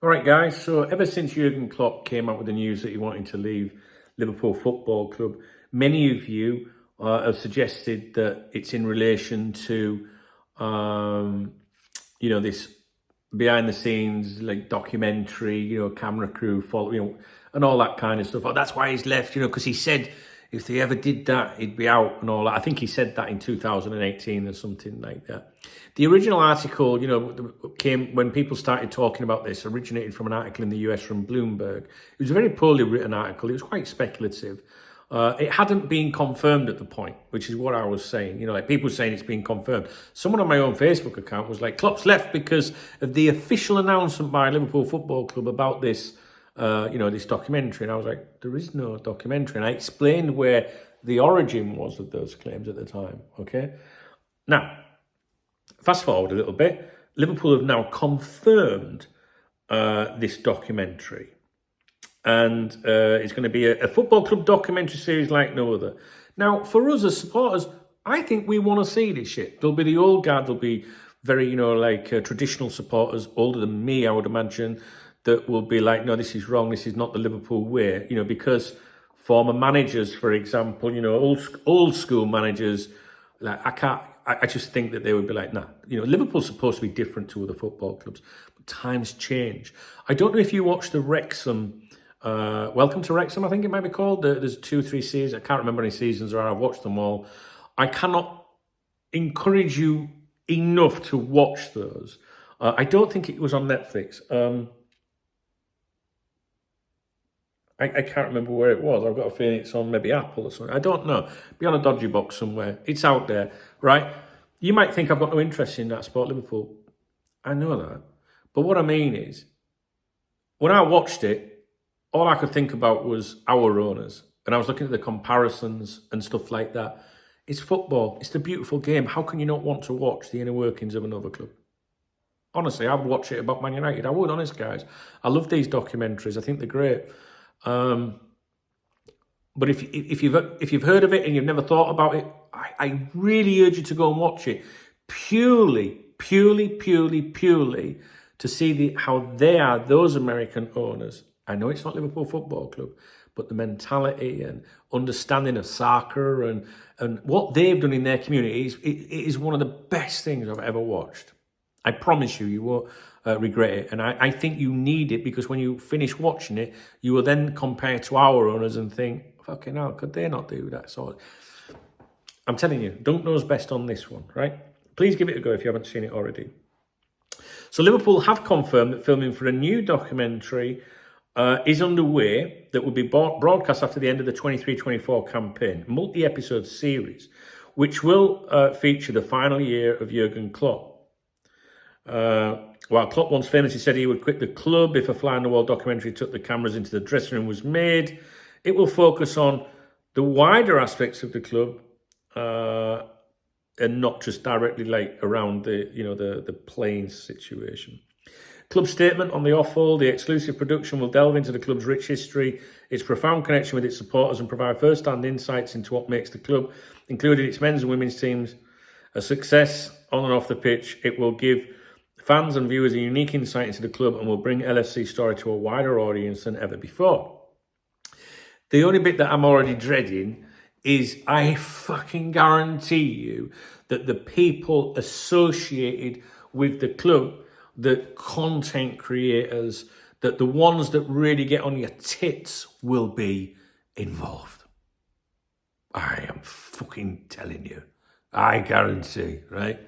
All right, guys, so ever since Jurgen Klopp came out with the news that he wanted to leave Liverpool Football Club, many of you have suggested that it's in relation to, this behind the scenes, like documentary, camera crew, follow, and all that kind of stuff. Oh, that's why he's left, because he said if they ever did that, he'd be out and all that. I think he said that in 2018 or something like that. The original article, came when people started talking about this, originated from an article in the US from Bloomberg. It was a very poorly written article. It was quite speculative. It hadn't been confirmed at the point, which is what I was saying. Like people saying it's been confirmed. Someone on my own Facebook account was like, Klopp's left because of the official announcement by Liverpool Football Club about this, this documentary. And I was like, there is no documentary. And I explained where the origin was of those claims at the time, okay? Now, fast forward a little bit. Liverpool have now confirmed this documentary. And it's going to be a football club documentary series like no other. Now, for us as supporters, I think we want to see this shit. There'll be the old guard, there'll be very, traditional supporters, older than me, I would imagine, that will be like, no, this is wrong, this is not the Liverpool way, because former managers, for example, old school managers, like I just think that they would be like, nah, Liverpool's supposed to be different to other football clubs, but times change. I don't know if you watched the Wrexham, Welcome to Wrexham, I think it might be called. There's 2 or 3 seasons. I can't remember any seasons there are. I've watched them all. I cannot encourage you enough to watch those. I don't think it was on Netflix. I can't remember where it was. I've got a feeling it's on maybe Apple or something. I don't know. Be on a dodgy box somewhere. It's out there, right? You might think I've got no interest in that sport, Liverpool. I know that. But what I mean is, when I watched it, all I could think about was our owners. And I was looking at the comparisons and stuff like that. It's football. It's the beautiful game. How can you not want to watch the inner workings of another club? Honestly, I would watch it about Man United. I would, honest, guys. I love these documentaries. I think they're great. But if you've heard of it and you've never thought about it, I really urge you to go and watch it. Purely to see how they are, those American owners. I know it's not Liverpool Football Club, but the mentality and understanding of soccer and what they've done in their communities, it is one of the best things I've ever watched. I promise you, you won't regret it. And I think you need it, because when you finish watching it, you will then compare to our owners and think, fucking hell, could they not do that? So I'm telling you, Dunk knows best on this one, right? Please give it a go if you haven't seen it already. So Liverpool have confirmed that filming for a new documentary is underway that will be broadcast after the end of the 23-24 campaign, multi-episode series, which will feature the final year of Jurgen Klopp. While Klopp once famously said he would quit the club if a fly-on-the-wall documentary took the cameras into the dressing room was made, it will focus on the wider aspects of the club and not just directly around the playing situation. Club statement on the Offal, the exclusive production will delve into the club's rich history, its profound connection with its supporters, and provide first-hand insights into what makes the club, including its men's and women's teams, a success on and off the pitch. It will give fans and viewers a unique insight into the club and will bring LFC story to a wider audience than ever before. The only bit that I'm already dreading is I fucking guarantee you that the people associated with the club, the content creators, that the ones that really get on your tits will be involved. I am fucking telling you. I guarantee, right?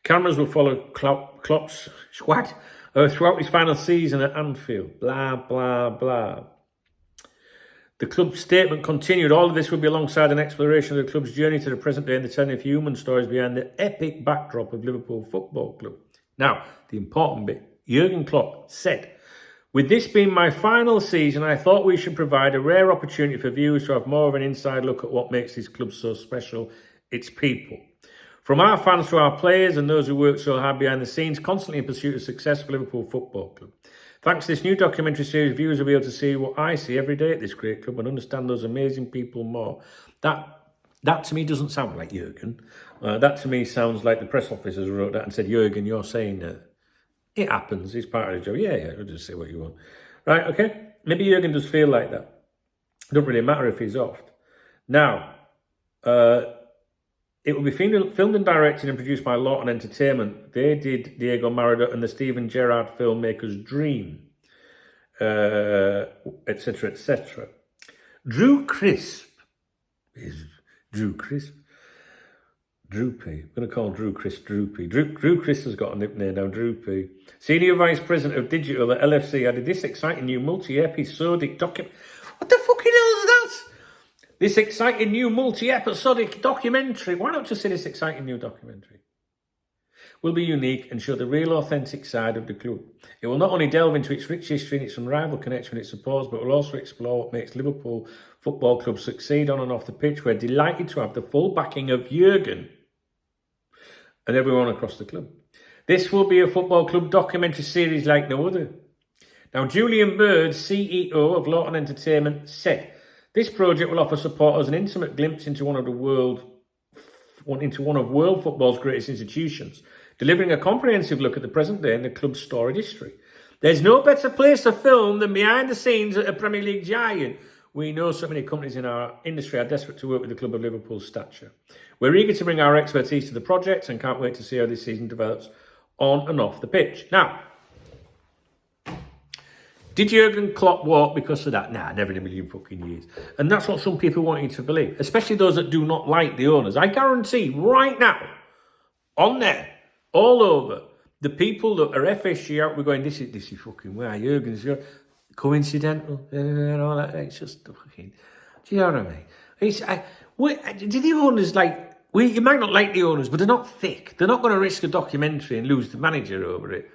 Cameras will follow Klopp's squad throughout his final season at Anfield. Blah, blah, blah. The club statement continued. All of this will be alongside an exploration of the club's journey to the present day and the telling of human stories behind the epic backdrop of Liverpool Football Club. Now, the important bit. Jurgen Klopp said, "With this being my final season, I thought we should provide a rare opportunity for viewers to have more of an inside look at what makes this club so special, its people. From our fans to our players and those who work so hard behind the scenes, constantly in pursuit of success for Liverpool Football Club. Thanks to this new documentary series, viewers will be able to see what I see every day at this great club and understand those amazing people more." That to me doesn't sound like Jurgen. That to me sounds like the press officers wrote that and said, "Jurgen, you're saying that." It happens. It's part of the job. Yeah, I'll just say what you want. Right, okay? Maybe Jurgen does feel like that. It doesn't really matter if he's off. Now, it will be filmed and directed and produced by Lawton Entertainment. They did Diego Maradona and the Stephen Gerrard filmmaker's Dream, etc., etc. Drew Crisp is Drew Crisp. Droopy. I'm going to call Drew Crisp Droopy. Drew Crisp has got a nickname now, Droopy. Senior Vice President of Digital at LFC added this exciting new multi-episodic document. What the fucking hell is that? This exciting new multi-episodic documentary. Why not just say this exciting new documentary? Will be unique and show the real authentic side of the club. It will not only delve into its rich history and its unrivaled connection with its supporters, but will also explore what makes Liverpool Football Club succeed on and off the pitch. We're delighted to have the full backing of Jurgen and everyone across the club. This will be a football club documentary series like no other. Now, Julian Bird, CEO of Lawton Entertainment, said, this project will offer supporters an intimate glimpse into one of world football's greatest institutions, delivering a comprehensive look at the present day and the club's storied history. There's no better place to film than behind the scenes at a Premier League giant. We know so many companies in our industry are desperate to work with the club of Liverpool's stature. We're eager to bring our expertise to the project and can't wait to see how this season develops on and off the pitch. Now, did Jurgen Klopp walk because of that? Nah, never in a million fucking years. And that's what some people want you to believe, especially those that do not like the owners. I guarantee right now, on there, all over, the people that are FSG out, we're going, this is fucking where Jurgen's coincidental and all that. It's just fucking, do you know what I mean? Do the owners you might not like the owners, but they're not thick. They're not going to risk a documentary and lose the manager over it.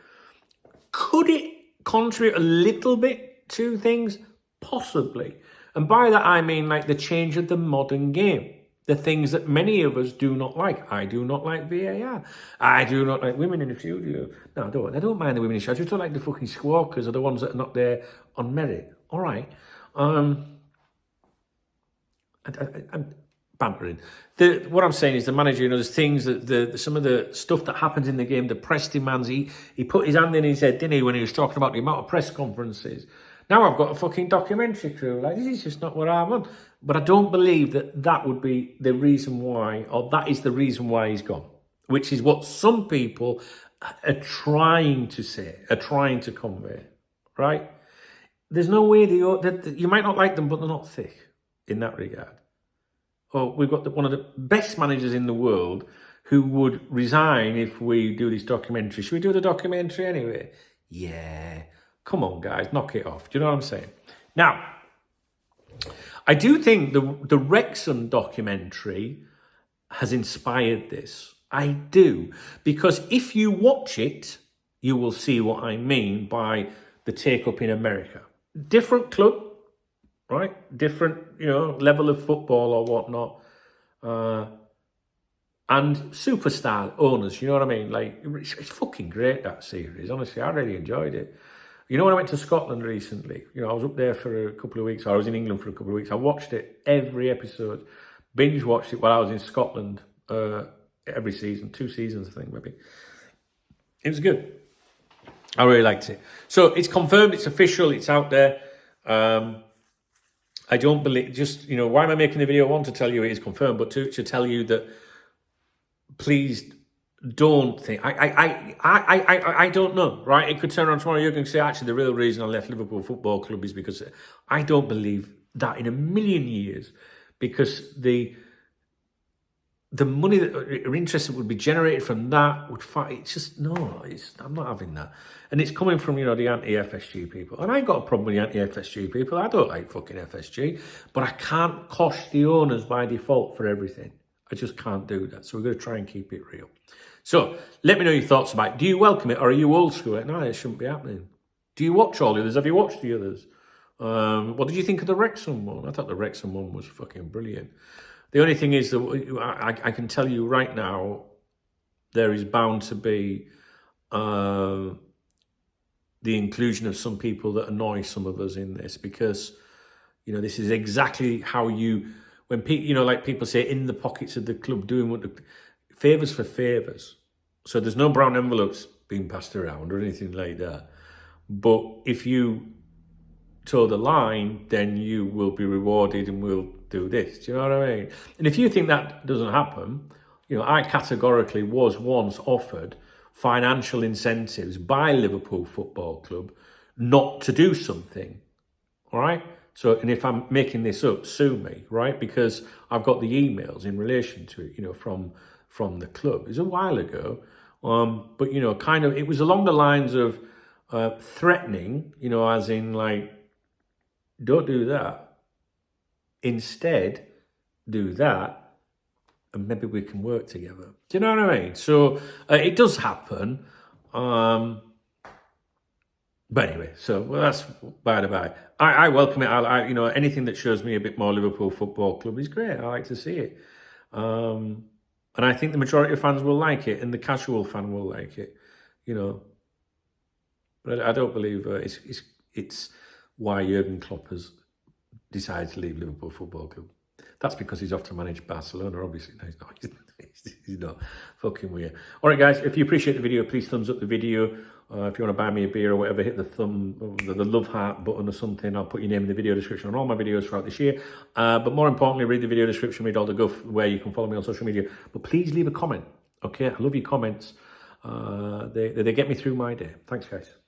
Could it contribute a little bit to things? Possibly. And by that I mean like the change of the modern game. The things that many of us do not like. I do not like VAR. I do not like women in the studio. No, I don't mind the women in the studio. I just don't like the fucking squawkers or the ones that are not there on merit. All right. I'm bantering. What I'm saying is the manager, there's things that some of the stuff that happens in the game, the press demands. He put his hand in his head, didn't he, when he was talking about the amount of press conferences. Now I've got a fucking documentary crew. This is just not what I want. But I don't believe that would be the reason why, or that is the reason why he's gone. Which is what some people are trying to say, are trying to convey, right? There's no way you might not like them, but they're not thick in that regard. Or we've got one of the best managers in the world who would resign if we do this documentary. Should we do the documentary anyway? Yeah. Come on, guys, knock it off. Do you know what I'm saying? Now, I do think the Wrexham documentary has inspired this. I do. Because if you watch it, you will see what I mean by the take-up in America. Different club, right? Different, level of football or whatnot. And superstar owners, you know what I mean? It's fucking great, that series. Honestly, I really enjoyed it. When I went to Scotland recently, I was up there for a couple of weeks, or I was in England for a couple of weeks. I watched it every episode, binge watched it while I was in Scotland every season, 2 seasons, I think, maybe. It was good. I really liked it. So it's confirmed, it's official, it's out there. I don't believe, why am I making the video? One, to tell you it is confirmed, but two, to tell you that please don't think, I don't know, right? It could turn around tomorrow, you can say, actually, the real reason I left Liverpool Football Club is because I don't believe that in a million years, because the money or interest that would be generated from that would fight. It's just, no, I'm not having that. And it's coming from, the anti-FSG people. And I ain't got a problem with the anti-FSG people. I don't like fucking FSG. But I can't cosh the owners by default for everything. I just can't do that. So we're going to try and keep it real. So let me know your thoughts about it. Do you welcome it, or are you old school? No, it shouldn't be happening. Do you watch all the others? Have you watched the others? What did you think of the Wrexham one? I thought the Wrexham one was fucking brilliant. The only thing is that I can tell you right now, there is bound to be the inclusion of some people that annoy some of us in this, because, this is exactly how when people, like people say, in the pockets of the club, doing what favours for favours. So there's no brown envelopes being passed around or anything like that. But if you toe the line, then you will be rewarded and we'll do this. Do you know what I mean? And if you think that doesn't happen, you know, I categorically was once offered financial incentives by Liverpool Football Club not to do something, all right? So, and if I'm making this up, sue me, right? Because I've got the emails in relation to it, you know, from the club. It was a while ago, but, you know, kind of, it was along the lines of threatening, you know, as in like, don't do that. Instead, do that, and maybe we can work together. Do you know what I mean? So it does happen. But anyway, so well, that's by the by. I welcome it. I you know, anything that shows me a bit more Liverpool Football Club is great. I like to see it. And I think the majority of fans will like it, and the casual fan will like it. You know, but I don't believe it's why Jurgen Klopp has decided to leave Liverpool Football Club. That's because he's off to manage Barcelona, obviously. No, he's not. He's not. Fucking weird. All right, guys, if you appreciate the video, please thumbs up the video. If you want to buy me a beer or whatever, hit the love heart button or something. I'll put your name in the video description on all my videos throughout this year. But more importantly, read the video description, read all the guff where you can follow me on social media. But please leave a comment, okay? I love your comments. They get me through my day. Thanks, guys.